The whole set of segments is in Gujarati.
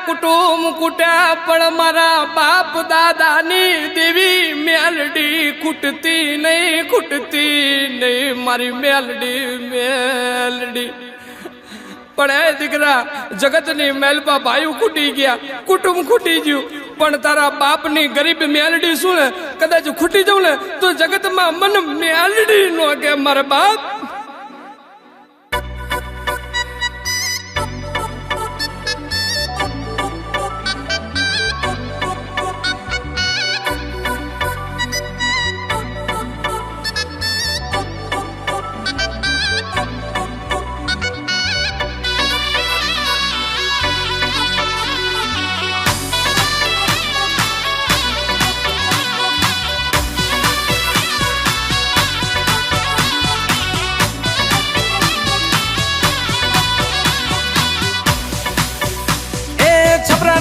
કુટુંબ કૂટ્યા પણ મારા બાપ દાદાની દેવી મેલડી કૂટતી નહીં મારી મેલડી પણ એ દીકરા જગતની મેલપા ભાઈઓ ખૂટી ગયા, કુટુંબ ખૂટી ગયું, પણ તારા બાપની ગરીબ મેલડી શું ને કદાચ ખૂટી જવું ને તો જગતમાં મન મેલડી નો કે મારા બાપ.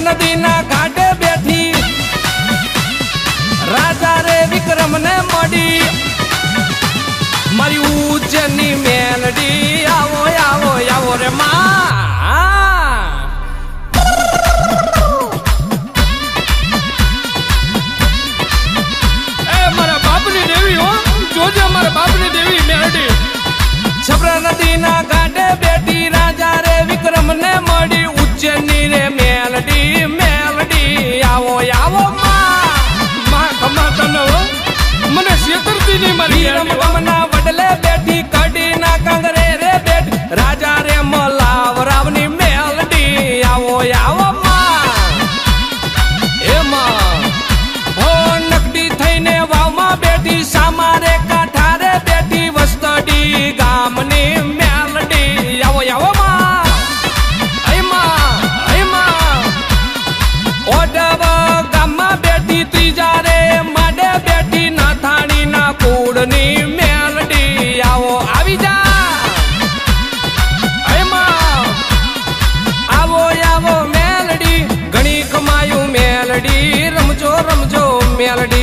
નદીના ઘાટે બેઠી રાજા રે વિક્રમ ને મળી મારી ઉજ્જૈનની મેલડી આવો આવો આવો રે માં. એ મારા બાપની દેવી હો, જોજે મારા બાપની દેવી મેલડી. છપરા નદીના ઘાટે બેઠી રાજા રે વિક્રમ ને મળી ઉજ્જૈનની રે મેલડી આવો આવો માં ખમા તને મને શેતરતી નહીં મારી રમના વડલે બેઠી કડી ના કાંગરે રે બેઠ રાજા રે મલાવ રાવની મેલડી આવો આવો માં. એમાં હો નકડી થઈને વાવમાં બેઠી સામારે કાંઠારે બેઠી વસ્તડી ગામની મેલડી આવો આવો માં. ગામમાં બેઠી ત્રીજા રે માડે બેઠી નાથાણી ના કુળની મેલડી આવો આવી જા. આવો આવો મેલડી ઘણી કમાયું મેલડી રમજો રમજો મેલડી.